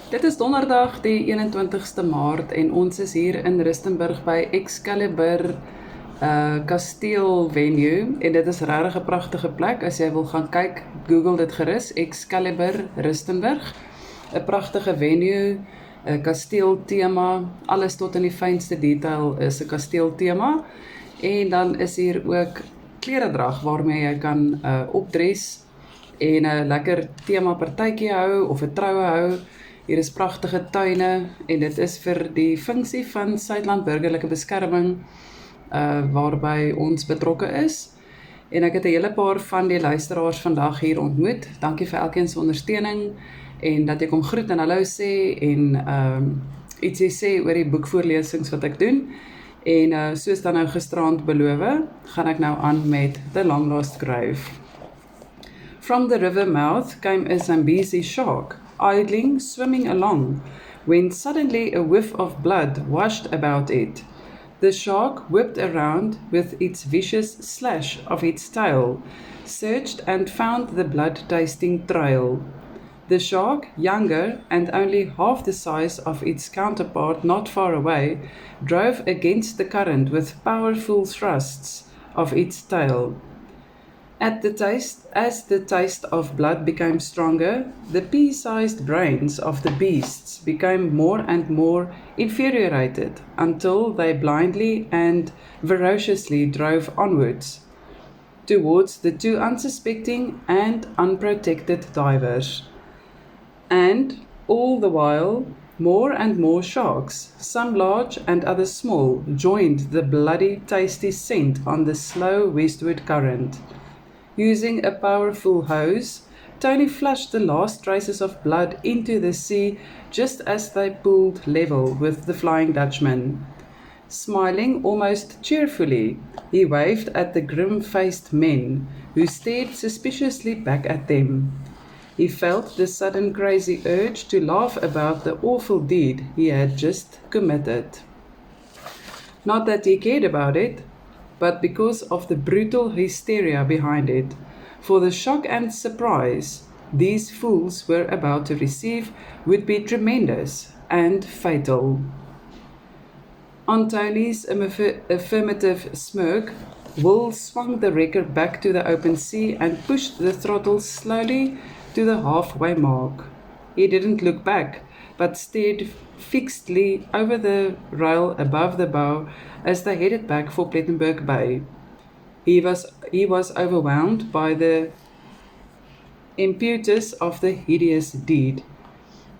Dit is donderdag die 21ste Maart en ons is hier in Rustenburg by Excalibur Kasteel Venue en dit is regtig 'n pragtige plek. As jy wil gaan kyk, Google dit gerus, Excalibur Rustenburg. 'n Pragtige venue, 'n kasteeltema, alles tot in die fynste detail is 'n kasteeltema. En dan is hier ook kleredrag waarmee jy kan opdres en 'n lekker tema partytjie hou of 'n troue hou. Hier is pragtige tuine en dit is vir die funksie van Suidland Burgerlike Beskerming waarby ons betrokke is. En ek het 'n hele paar van die luisteraars vandag hier ontmoet. Dankie vir elkeen se ondersteuning en dat jy kom groet en hallo sê en ietsie sê oor die boekvoorlesings wat ek doen. En soos dan nou gisterand beloof, gaan ek nou aan met The Long Lost Grave. From the river mouth came a Zambezi shark, idling, swimming along, when suddenly a whiff of blood washed about it. The shark whipped around with its vicious slash of its tail, searched and found the blood-tasting trail. The shark, younger and only half the size of its counterpart not far away, drove against the current with powerful thrusts of its tail. As the taste of blood became stronger, the pea-sized brains of the beasts became more and more infuriated until they blindly and ferociously drove onwards towards the two unsuspecting and unprotected divers. And all the while, more and more sharks, some large and others small, joined the bloody tasty scent on the slow westward current. Using a powerful hose, Tony flushed the last traces of blood into the sea just as they pulled level with the Flying Dutchman. Smiling almost cheerfully, he waved at the grim-faced men, who stared suspiciously back at them. He felt the sudden crazy urge to laugh about the awful deed he had just committed. Not that he cared about it, but because of the brutal hysteria behind it, for the shock and surprise these fools were about to receive would be tremendous and fatal. On Tony's affirmative smirk, Will swung the wrecker back to the open sea and pushed the throttle slowly to the halfway mark. He didn't look back, but stared fixedly over the rail above the bow as they headed back for Plettenberg Bay. He was overwhelmed by the impetus of the hideous deed.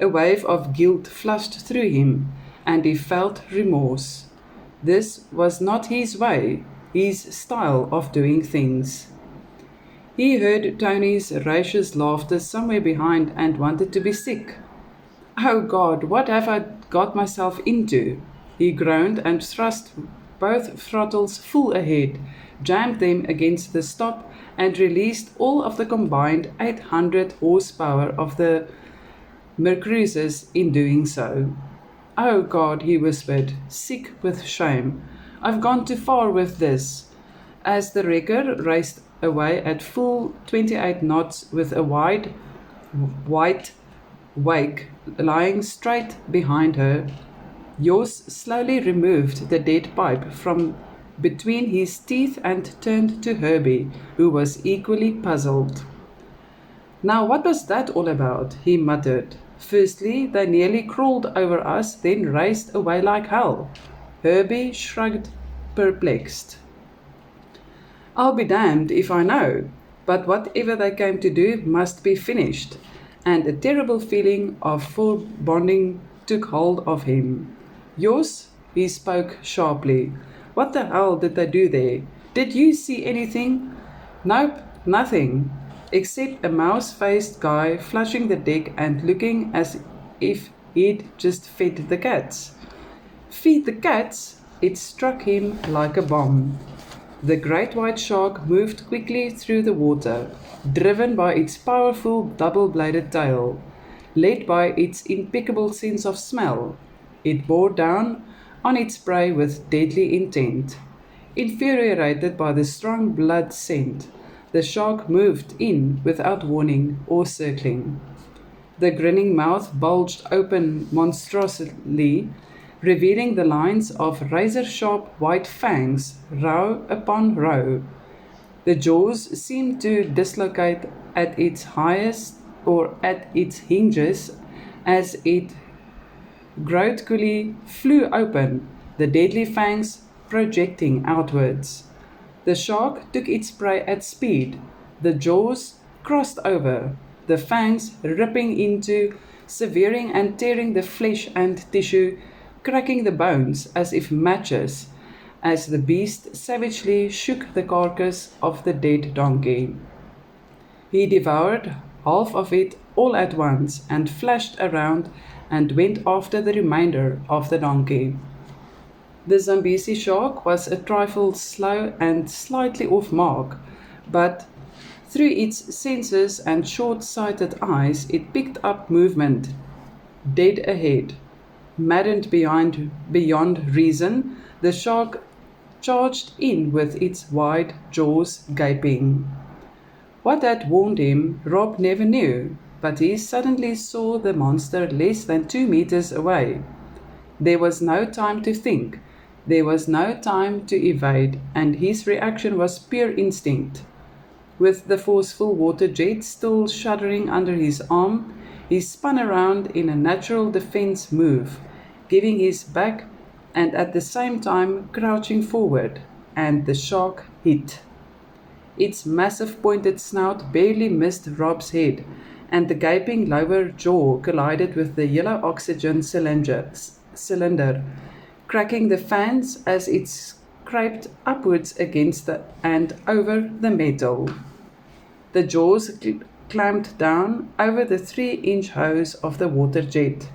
A wave of guilt flushed through him, and he felt remorse. This was not his way, his style of doing things. He heard Tony's raucous laughter somewhere behind and wanted to be sick. "Oh God, what have I got myself into?" He groaned and thrust both throttles full ahead, jammed them against the stop, and released all of the combined 800 horsepower of the Mercruisers in doing so. "Oh God," he whispered, sick with shame, "I've gone too far with this," as the wrecker raced away at full 28 knots with a wide, white wake lying straight behind her. Jos slowly removed the dead pipe from between his teeth and turned to Herbie, who was equally puzzled. "Now what was that all about?" he muttered. "Firstly, they nearly crawled over us, then raced away like hell." Herbie shrugged, perplexed. "I'll be damned if I know, but whatever they came to do must be finished," and a terrible feeling of foreboding took hold of him. "Jos," he spoke sharply, "what the hell did they do there? Did you see anything?" "Nope, nothing, except a mouse-faced guy flushing the deck and looking as if he'd just fed the cats." "Feed the cats?" It struck him like a bomb. The great white shark moved quickly through the water, driven by its powerful double-bladed tail, led by its impeccable sense of smell. It bore down on its prey with deadly intent. Infuriated by the strong blood scent, the shark moved in without warning or circling. The grinning mouth bulged open monstrously, revealing the lines of razor-sharp white fangs, row upon row. The jaws seemed to dislocate at its highest or at its hinges as it grotesquely flew open, the deadly fangs projecting outwards. The shark took its prey at speed. The jaws crossed over, the fangs ripping into, severing and tearing the flesh and tissue, cracking the bones as if matches, as the beast savagely shook the carcass of the dead donkey. He devoured half of it all at once and flashed around and went after the remainder of the donkey. The Zambesi shark was a trifle slow and slightly off mark, but through its senses and short-sighted eyes it picked up movement dead ahead. Maddened beyond reason, the shark charged in with its wide jaws gaping. What had warned him, Rob never knew, but he suddenly saw the monster less than 2 meters away. There was no time to think, there was no time to evade, and his reaction was pure instinct. With the forceful water jet still shuddering under his arm, he spun around in a natural defense move, giving his back and at the same time crouching forward, and the shark hit. Its massive pointed snout barely missed Rob's head, and the gaping lower jaw collided with the yellow oxygen cylinder, cracking the fans as it scraped upwards against and over the metal. The jaws clamped down over the 3-inch hose of the water jet.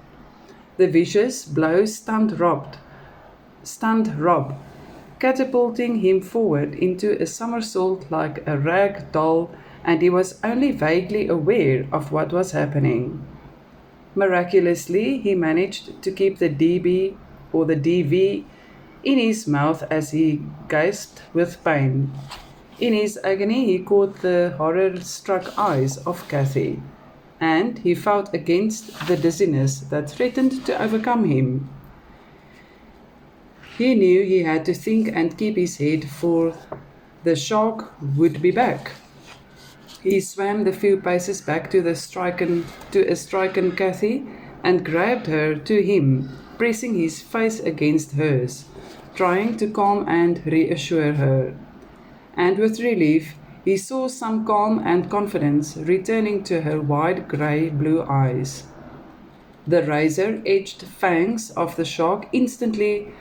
The vicious blow stunned Rob, catapulting him forward into a somersault like a rag doll, and he was only vaguely aware of what was happening. Miraculously, he managed to keep the DV in his mouth as he gasped with pain. In his agony, he caught the horror-struck eyes of Cathy, and he fought against the dizziness that threatened to overcome him. He knew he had to think and keep his head, for the shark would be back. He swam the few paces back to a stricken Cathy and grabbed her to him, pressing his face against hers, trying to calm and reassure her. And with relief, he saw some calm and confidence returning to her wide grey-blue eyes. The razor-edged fangs of the shark instantly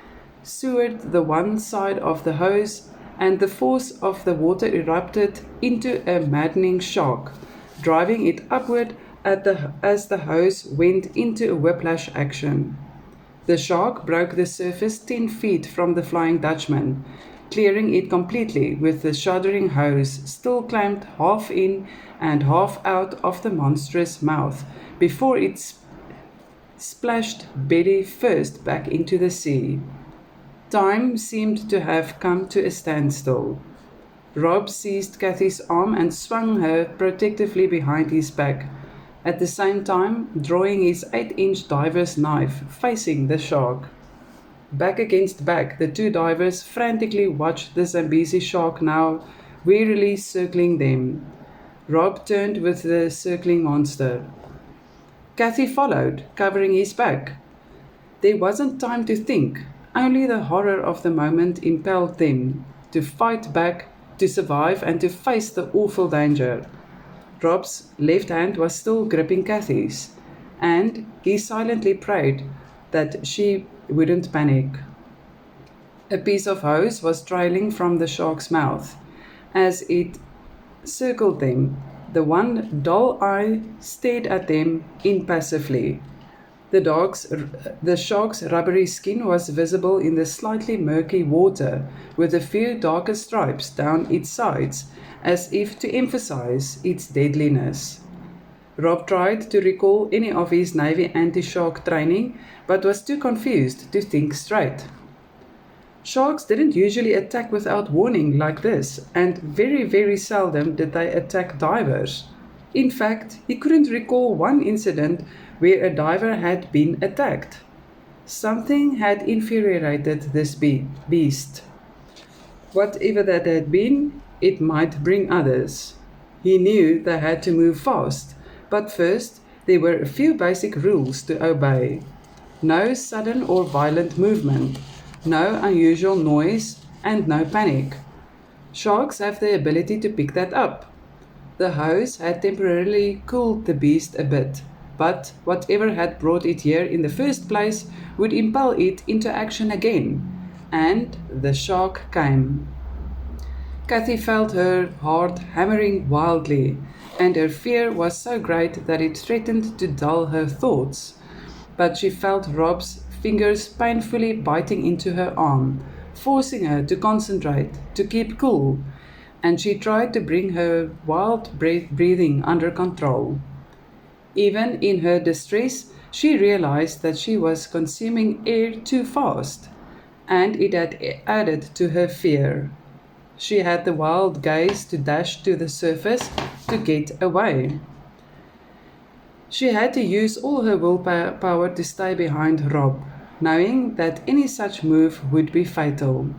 sewered the one side of the hose, and the force of the water erupted into a maddening shock, driving it upward as the hose went into a whiplash action. The shark broke the surface 10 feet from the Flying Dutchman, clearing it completely with the shuddering hose still clamped half in and half out of the monstrous mouth before it splashed belly first back into the sea. Time seemed to have come to a standstill. Rob seized Cathy's arm and swung her protectively behind his back, at the same time drawing his 8-inch diver's knife facing the shark. Back against back, the two divers frantically watched the Zambesi shark now wearily circling them. Rob turned with the circling monster. Cathy followed, covering his back. There wasn't time to think. Only the horror of the moment impelled them to fight back, to survive, and to face the awful danger. Rob's left hand was still gripping Cathy's, and he silently prayed that she wouldn't panic. A piece of hose was trailing from the shark's mouth. As it circled them, the one dull eye stared at them impassively. The shark's rubbery skin was visible in the slightly murky water, with a few darker stripes down its sides, as if to emphasize its deadliness. Rob tried to recall any of his Navy anti-shark training, but was too confused to think straight. Sharks didn't usually attack without warning like this, and very, very seldom did they attack divers. In fact, he couldn't recall one incident where a diver had been attacked. Something had infuriated this beast. Whatever that had been, it might bring others. He knew they had to move fast, but first there were a few basic rules to obey. No sudden or violent movement, no unusual noise, and no panic. Sharks have the ability to pick that up. The hose had temporarily cooled the beast a bit, but whatever had brought it here in the first place would impel it into action again, and the shark came. Kathy felt her heart hammering wildly, and her fear was so great that it threatened to dull her thoughts. But she felt Rob's fingers painfully biting into her arm, forcing her to concentrate, to keep cool, and she tried to bring her wild breathing under control. Even in her distress, she realized that she was consuming air too fast, and it had added to her fear. She had the wild gaze to dash to the surface to get away. She had to use all her willpower to stay behind Rob, knowing that any such move would be fatal.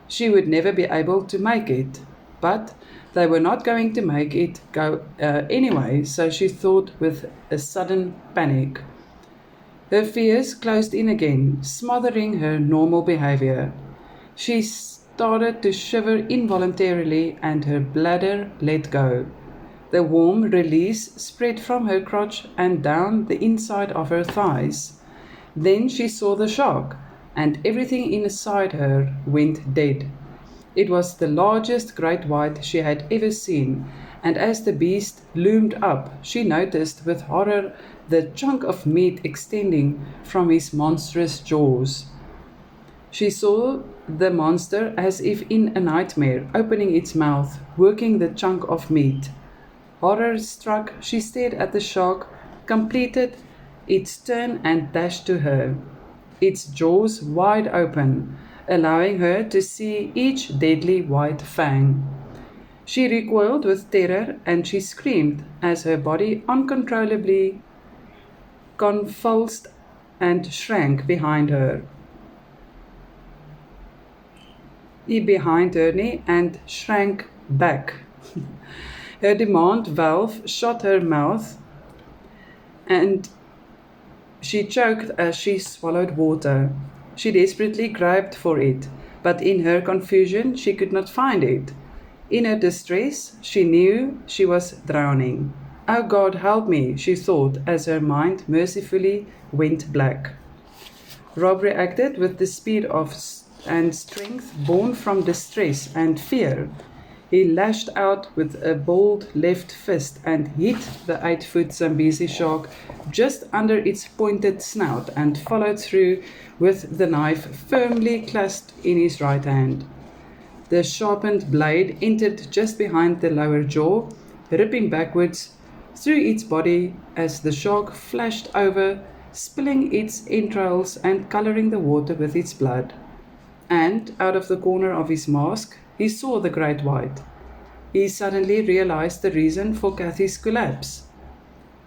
She would never be able to make it, but they were not going to make it go anyway, so she thought with a sudden panic. Her fears closed in again, smothering her normal behavior. She started to shiver involuntarily and her bladder let go. The warm release spread from her crotch and down the inside of her thighs. Then she saw the shark, and everything inside her went dead. It was the largest great white she had ever seen, and as the beast loomed up, she noticed with horror the chunk of meat extending from his monstrous jaws. She saw the monster as if in a nightmare, opening its mouth, working the chunk of meat. Horror struck, she stared at the shark, completed its turn and dashed to her, its jaws wide open, allowing her to see each deadly white fang. She recoiled with terror and she screamed as her body uncontrollably convulsed and shrank behind her. And shrank back. Her demand valve shut her mouth and she choked as she swallowed water. She desperately grabbed for it, but in her confusion she could not find it. In her distress, she knew she was drowning. Oh God, help me, she thought as her mind mercifully went black. Rob reacted with the speed and strength born from distress and fear. He lashed out with a bold left fist and hit the 8-foot Zambezi shark just under its pointed snout and followed through with the knife firmly clasped in his right hand. The sharpened blade entered just behind the lower jaw, ripping backwards through its body as the shark flashed over, spilling its entrails and coloring the water with its blood. And out of the corner of his mask, he saw the great white. He suddenly realized the reason for Kathy's collapse.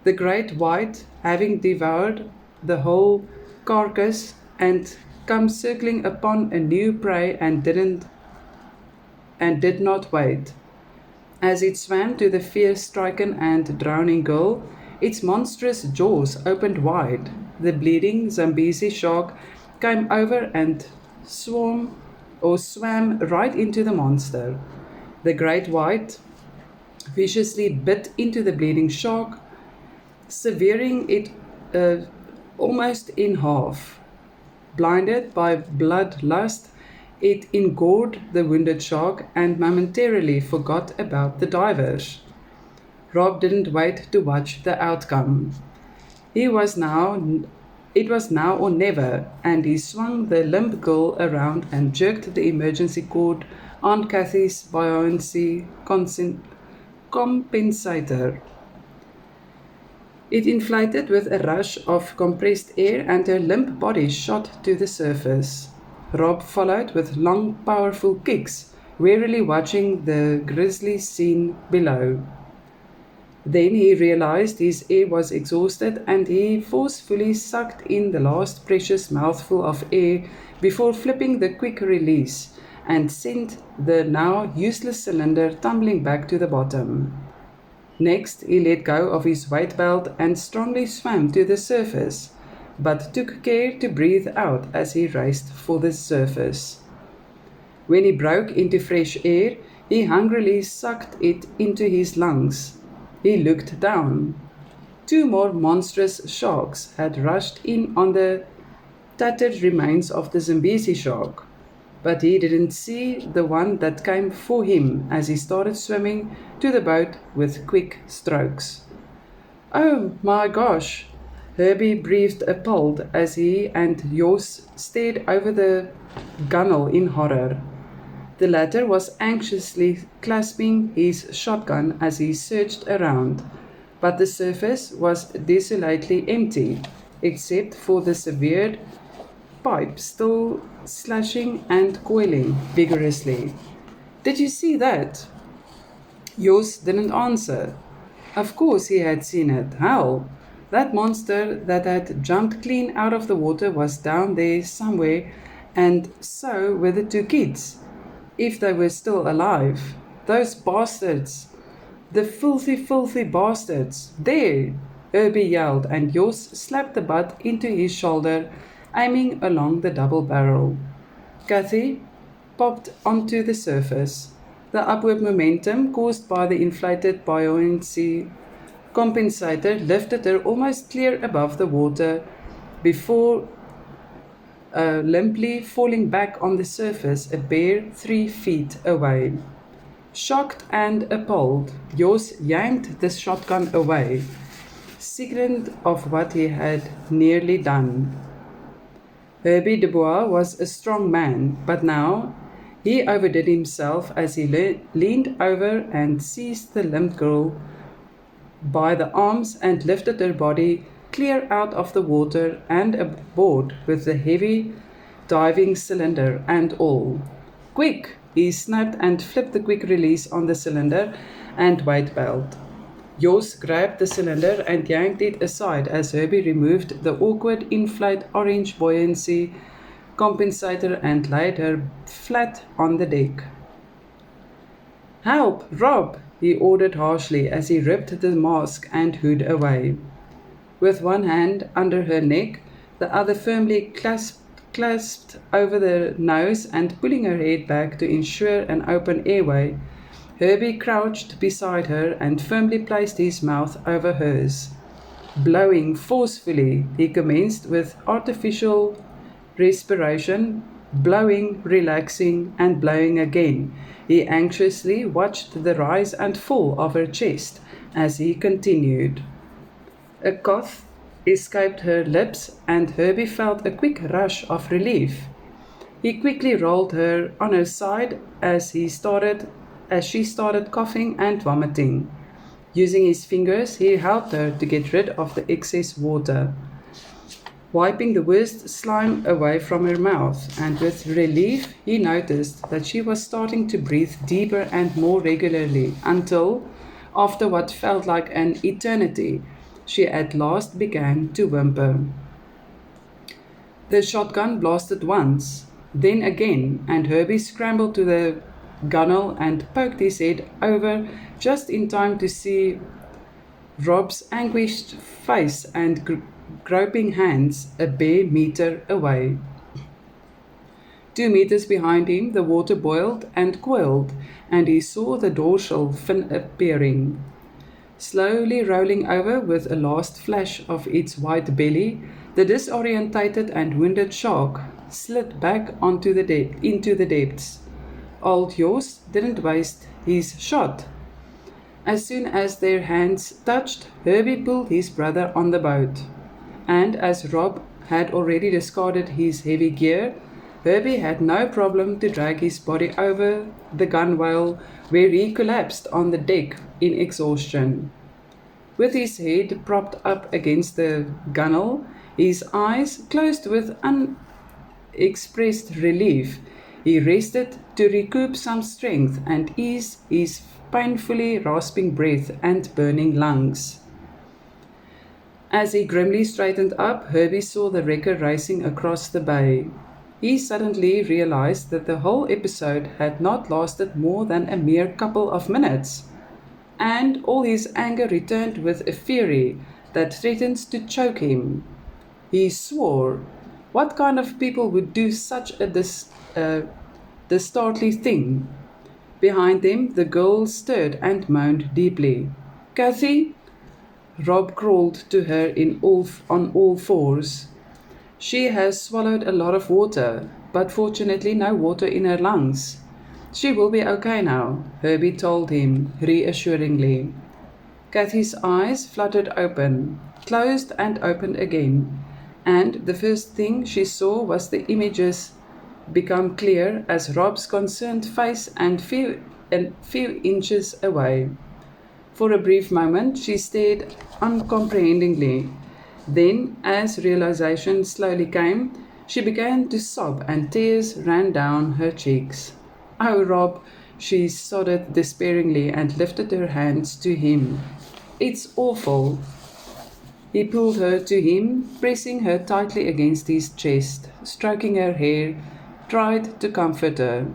The great white, having devoured the whole carcass and come circling upon a new prey and did not wait. As it swam to the fear-stricken and drowning girl, its monstrous jaws opened wide. The bleeding Zambezi shark came over and swam right into the monster. The great white viciously bit into the bleeding shark, severing it almost in half. Blinded by bloodlust, it engorged the wounded shark and momentarily forgot about the divers. Rob didn't wait to watch the outcome. It was now or never, and he swung the limp girl around and jerked the emergency cord on Kathy's buoyancy compensator. It inflated with a rush of compressed air and her limp body shot to the surface. Rob followed with long, powerful kicks, warily watching the grisly scene below. Then he realized his air was exhausted and he forcefully sucked in the last precious mouthful of air before flipping the quick release and sent the now useless cylinder tumbling back to the bottom. Next, he let go of his weight belt and strongly swam to the surface, but took care to breathe out as he raced for the surface. When he broke into fresh air, he hungrily sucked it into his lungs. He looked down. 2 more monstrous sharks had rushed in on the tattered remains of the Zambezi shark, but he didn't see the one that came for him as he started swimming to the boat with quick strokes. "Oh my gosh!" Herbie breathed appalled as he and Jos stared over the gunwale in horror. The latter was anxiously clasping his shotgun as he searched around, but the surface was desolately empty, except for the severed pipe still slashing and coiling vigorously. "Did you see that?" Jos didn't answer. Of course he had seen it. Hell, that monster that had jumped clean out of the water was down there somewhere, and so were the 2 kids. If they were still alive. Those bastards. The filthy, filthy bastards. There! Herbie yelled, and Jos slapped the butt into his shoulder, aiming along the double barrel. Kathy popped onto the surface. The upward momentum caused by the inflated buoyancy compensator lifted her almost clear above the water before limply falling back on the surface a bare 3 feet away. Shocked and appalled, Jos yanked the shotgun away, sickened of what he had nearly done. Herbie Dubois was a strong man, but now he overdid himself as he leaned over and seized the limp girl by the arms and lifted her body clear out of the water and aboard with the heavy diving cylinder and all. "Quick!" he snapped and flipped the quick release on the cylinder and weight belt. Jos grabbed the cylinder and yanked it aside as Herbie removed the awkward inflate orange buoyancy compensator and laid her flat on the deck. "Help, Rob!" he ordered harshly as he ripped the mask and hood away. With one hand under her neck, the other firmly clasped over the nose and pulling her head back to ensure an open airway, Herbie crouched beside her and firmly placed his mouth over hers. Blowing forcefully, he commenced with artificial respiration, blowing, relaxing, and blowing again. He anxiously watched the rise and fall of her chest as he continued. A cough escaped her lips, and Herbie felt a quick rush of relief. He quickly rolled her on her side as she started coughing and vomiting. Using his fingers, he helped her to get rid of the excess water, wiping the worst slime away from her mouth, and with relief he noticed that she was starting to breathe deeper and more regularly until, after what felt like an eternity, she at last began to whimper. The shotgun blasted once, then again, and Herbie scrambled to the gunwale and poked his head over just in time to see Rob's anguished face and groping hands a bare meter away. 2 meters behind him, the water boiled and coiled, and he saw the dorsal fin appearing. Slowly rolling over with a last flash of its white belly, the disorientated and wounded shark slid back into the depths. Old Jos didn't waste his shot. As soon as their hands touched, Herbie pulled his brother on the boat, and as Rob had already discarded his heavy gear, Herbie had no problem to drag his body over the gunwale, where he collapsed on the deck in exhaustion. With his head propped up against the gunwale, his eyes closed with unexpressed relief, he rested to recoup some strength and ease his painfully rasping breath and burning lungs. As he grimly straightened up, Herbie saw the wrecker racing across the bay. He suddenly realized that the whole episode had not lasted more than a mere couple of minutes, and all his anger returned with a fury that threatened to choke him. He swore, what kind of people would do such a dastardly thing? Behind them, the girl stirred and moaned deeply. Kathy? Rob crawled to her on all fours. She has swallowed a lot of water, but fortunately no water in her lungs. She will be okay now, Herbie told him reassuringly. Kathy's eyes fluttered open, closed and opened again, and the first thing she saw was the images become clear as Rob's concerned face and a few inches away. For a brief moment, she stared uncomprehendingly. Then, as realization slowly came, she began to sob and tears ran down her cheeks. Oh, Rob, she sobbed despairingly and lifted her hands to him. It's awful. He pulled her to him, pressing her tightly against his chest, stroking her hair, tried to comfort her.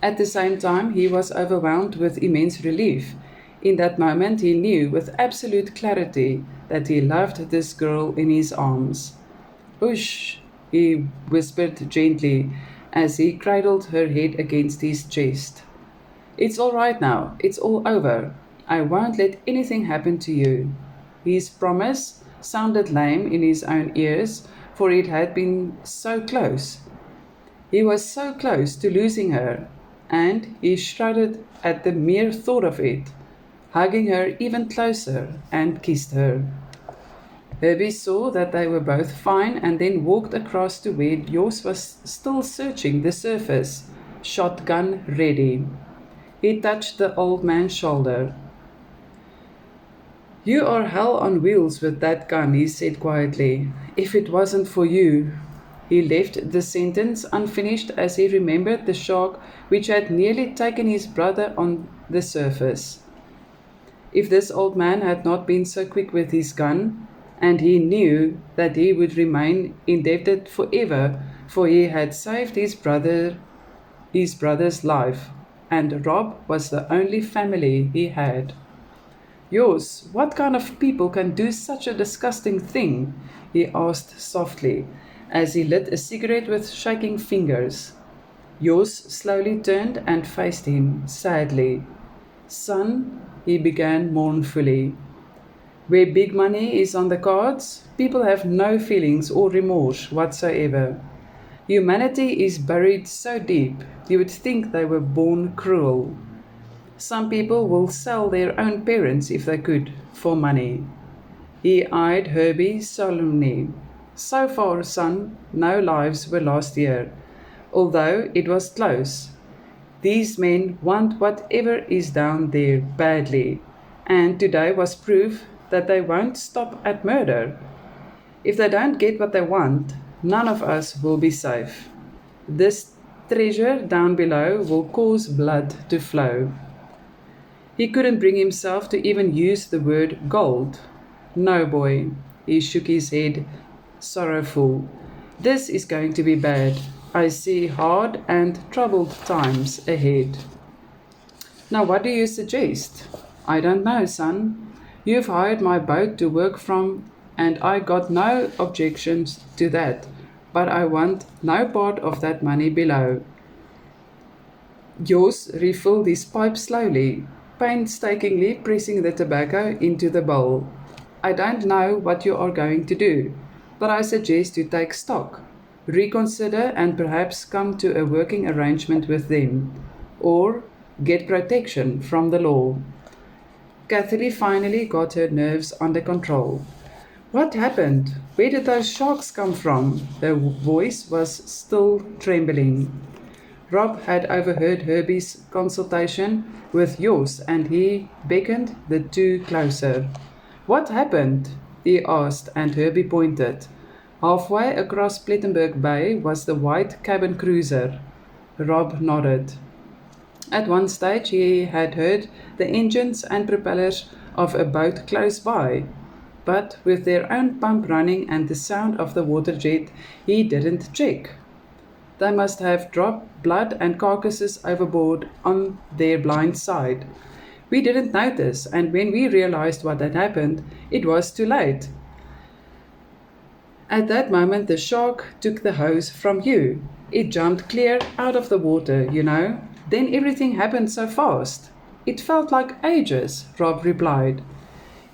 At the same time, he was overwhelmed with immense relief. In that moment, he knew with absolute clarity that he loved this girl in his arms. Hush, he whispered gently as he cradled her head against his chest. It's all right now. It's all over. I won't let anything happen to you. His promise sounded lame in his own ears, for it had been so close. He was so close to losing her, and he shuddered at the mere thought of it, hugging her even closer and kissed her. Herbie saw that they were both fine and then walked across to where Jos was still searching the surface, shotgun ready. He touched the old man's shoulder. You are hell on wheels with that gun, he said quietly. If it wasn't for you. He left the sentence unfinished as he remembered the shark which had nearly taken his brother on the surface. If this old man had not been so quick with his gun, and he knew that he would remain indebted forever, for he had saved his brother's life, and Rob was the only family he had. Jos, what kind of people can do such a disgusting thing? He asked softly, as he lit a cigarette with shaking fingers. Jos slowly turned and faced him, sadly. Son, he began mournfully, where big money is on the cards, people have no feelings or remorse whatsoever. Humanity is buried so deep, you would think they were born cruel. Some people will sell their own parents if they could, for money. He eyed Herbie solemnly. So far, son, no lives were lost here, although it was close. These men want whatever is down there badly, and today was proof that they won't stop at murder. If they don't get what they want, none of us will be safe. This treasure down below will cause blood to flow. He couldn't bring himself to even use the word gold. No, boy, he shook his head, sorrowful. This is going to be bad. I see hard and troubled times ahead. Now, what do you suggest? I don't know, son. You've hired my boat to work from, and I got no objections to that, but I want no part of that money below. Jos refilled his pipe slowly, painstakingly pressing the tobacco into the bowl. I don't know what you are going to do, but I suggest you take stock, reconsider, and perhaps come to a working arrangement with them, or get protection from the law. Kathy finally got her nerves under control. What happened? Where did those sharks come from? Her voice was still trembling. Rob had overheard Herbie's consultation with Jos, and he beckoned the two closer. What happened? He asked, and Herbie pointed. Halfway across Plettenberg Bay was the white cabin cruiser. Rob nodded. At one stage, he had heard the engines and propellers of a boat close by, but with their own pump running and the sound of the water jet, he didn't check. They must have dropped blood and carcasses overboard on their blind side. We didn't notice, and when we realized what had happened, it was too late. At that moment, the shark took the hose from you. It jumped clear out of the water, you know. Then everything happened so fast. It felt like ages, Rob replied.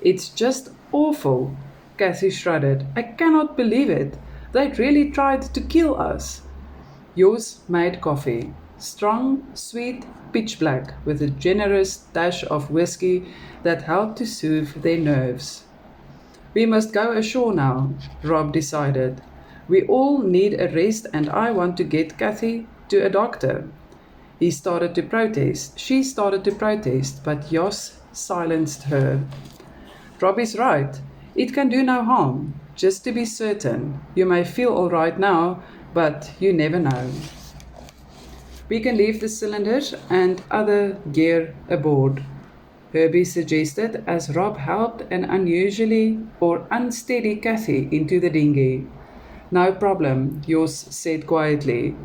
It's just awful, Cassie shrugged. I cannot believe it. They'd really tried to kill us. Yours made coffee. Strong, sweet, pitch black, with a generous dash of whiskey that helped to soothe their nerves. We must go ashore now, Rob decided. We all need a rest and I want to get Kathy to a doctor. He started to protest. She started to protest, but Jos silenced her. Rob is right. It can do no harm. Just to be certain. You may feel all right now, but you never know. We can leave the cylinders and other gear aboard, Herbie suggested as Rob helped an unusually or unsteady Kathy into the dinghy. No problem, Jos said quietly.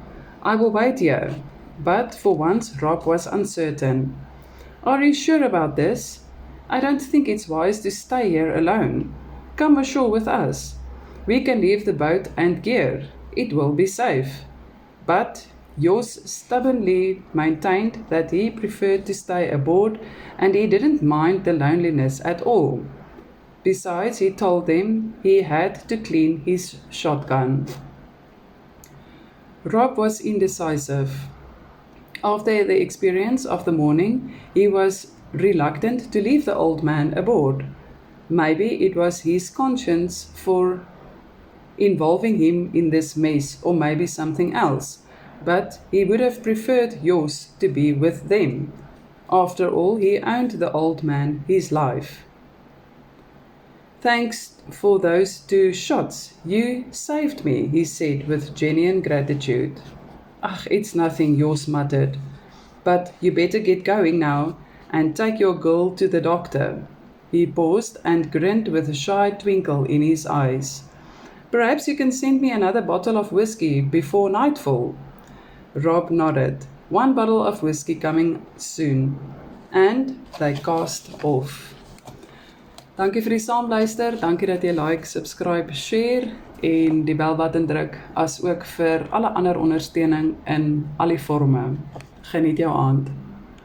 I will wait here. But for once Rob was uncertain. Are you sure about this? I don't think it's wise to stay here alone. Come ashore with us. We can leave the boat and gear. It will be safe. But Jos stubbornly maintained that he preferred to stay aboard and he didn't mind the loneliness at all. Besides, he told them he had to clean his shotgun. Rob was indecisive. After the experience of the morning, he was reluctant to leave the old man aboard. Maybe it was his conscience for involving him in this mess, or maybe something else. But he would have preferred Jos to be with them. After all, he owned the old man his life. Thanks for those 2 shots. You saved me, he said with genuine gratitude. Ach, it's nothing, Jos muttered. But you better get going now and take your girl to the doctor. He paused and grinned with a shy twinkle in his eyes. Perhaps you can send me another bottle of whiskey before nightfall. Rob nodded. 1 bottle of whiskey coming soon. And they cast off. Dankie vir die saamluister. Dankie dat jy like, subscribe, share en die belbutton druk, as ook vir alle ander ondersteuning in al die forme. Geniet jou aand.